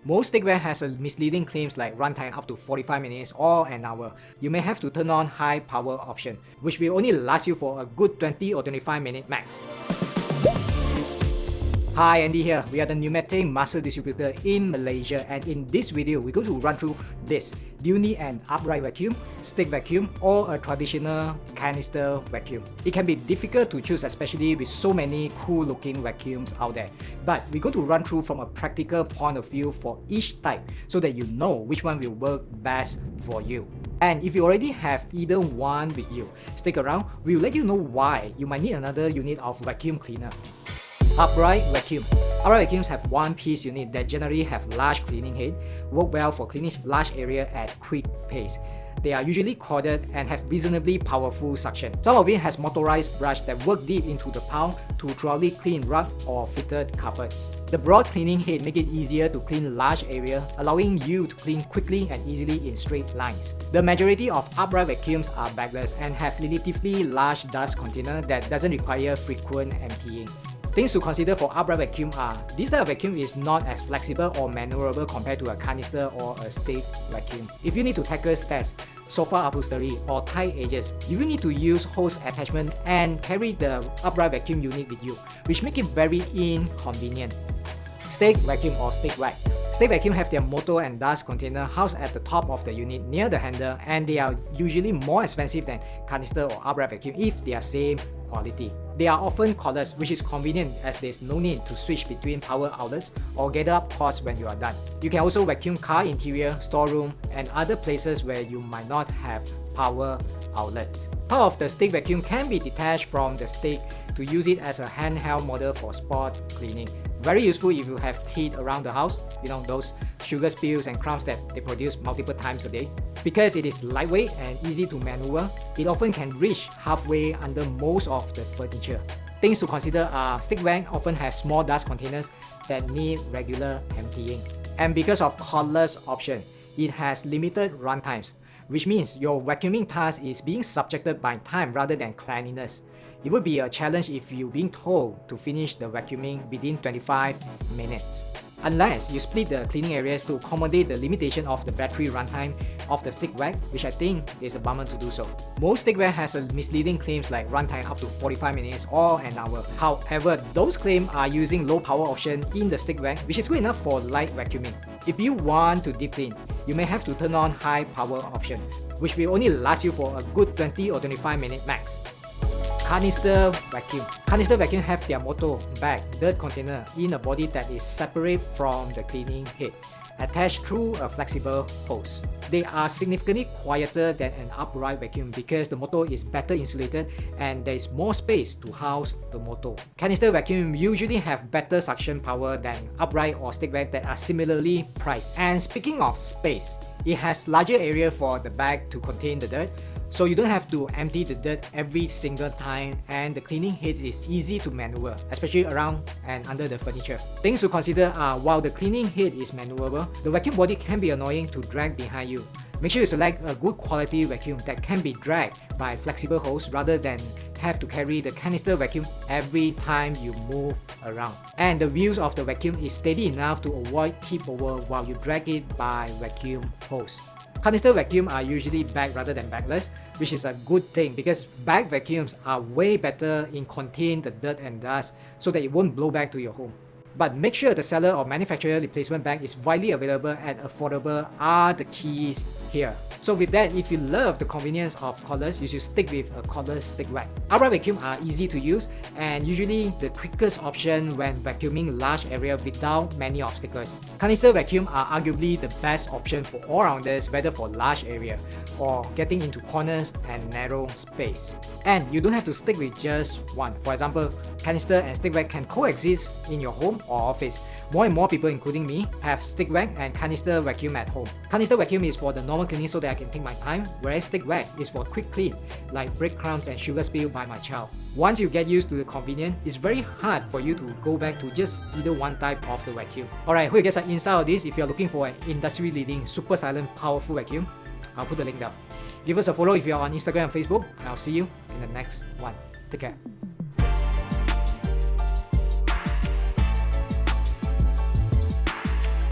Most stick vac has a misleading claims like runtime up to 45 minutes or an hour. You may have to turn on high power option, which will only last you for a good 20 or 25 minutes max. Hi, Andy here. We are the pneumatic master distributor in Malaysia, and in this video, we're going to run through this. Do you need an upright vacuum, stick vacuum, or a traditional canister vacuum? It can be difficult to choose, especially with so many cool looking vacuums out there. But we're going to run through from a practical point of view for each type so that you know which one will work best for you. And if you already have either one with you, stick around. We'll let you know why you might need another unit of vacuum cleaner. Upright vacuum. Upright vacuums have one-piece unit that generally have large cleaning head, work well for cleaning large area at quick pace. They are usually corded and have reasonably powerful suction. Some of it has motorized brush that work deep into the palm to thoroughly clean rug or fitted carpets. The broad cleaning head make it easier to clean large area, allowing you to clean quickly and easily in straight lines. The majority of upright vacuums are bagless and have relatively large dust container that doesn't require frequent emptying. Things to consider for upright vacuum are, this type of vacuum is not as flexible or maneuverable compared to a canister or a stick vacuum. If you need to tackle stairs, sofa upholstery, or tight edges, you will need to use hose attachment and carry the upright vacuum unit with you, which make it very inconvenient. Stick vacuum or stick vac. Stick vacuum have their motor and dust container housed at the top of the unit near the handle, and they are usually more expensive than canister or upright vacuum if they are same quality. They are often cordless, which is convenient as there is no need to switch between power outlets or gather up cords when you are done. You can also vacuum car interior, storeroom, and other places where you might not have power outlets. Part of the stick vacuum can be detached from the stick to use it as a handheld model for spot cleaning. Very useful if you have kids around the house, those sugar spills and crumbs that they produce multiple times a day. Because it is lightweight and easy to maneuver, it often can reach halfway under most of the furniture. Things to consider are stick vac often have small dust containers that need regular emptying. And because of cordless option, it has limited run times, which means your vacuuming task is being subjected by time rather than cleanliness. It would be a challenge if you're being told to finish the vacuuming within 25 minutes. Unless you split the cleaning areas to accommodate the limitation of the battery runtime of the stick vac, which I think is a bummer to do so. Most stick vac has a misleading claims like runtime up to 45 minutes or an hour. However, those claims are using low power option in the stick vac, which is good enough for light vacuuming. If you want to deep clean, you may have to turn on high power option, which will only last you for a good 20 or 25 minutes max. Canister vacuum. Canister vacuum have their motor, bag, dirt container in a body that is separate from the cleaning head, attached through a flexible hose. They are significantly quieter than an upright vacuum because the motor is better insulated and there is more space to house the motor. Canister vacuum usually have better suction power than upright or stick vac that are similarly priced. And speaking of space, it has larger area for the bag to contain the dirt, so you don't have to empty the dirt every single time, and the cleaning head is easy to maneuver, especially around and under the furniture. Things to consider are, while the cleaning head is maneuverable, the vacuum body can be annoying to drag behind you. Make sure you select a good quality vacuum that can be dragged by flexible hose rather than have to carry the canister vacuum every time you move around. And the wheels of the vacuum is steady enough to avoid tip over while you drag it by vacuum hose. Canister vacuum are usually bag rather than bagless, which is a good thing because bag vacuums are way better in contain the dirt and dust so that it won't blow back to your home. But make sure the seller or manufacturer replacement bag is widely available and affordable are the keys here. So with that, if you love the convenience of cordless, you should stick with a cordless stick vac. Upright vacuum are easy to use and usually the quickest option when vacuuming large area without many obstacles. Canister vacuum are arguably the best option for all-rounders, whether for large area or getting into corners and narrow space. And you don't have to stick with just one. For example, canister and stick vac can coexist in your home or office. More and more people, including me, have stick vac and canister vacuum at home. Canister vacuum is for the normal cleaning so that I can take my time, whereas stick vac is for quick clean, like breadcrumbs and sugar spill by my child. Once you get used to the convenience, it's very hard for you to go back to just either one type of the vacuum. Alright, hope you get some insight of this. If you're looking for an industry-leading, super silent, powerful vacuum, I'll put the link down. Give us a follow if you're on Instagram and Facebook, and I'll see you in the next one. Take care.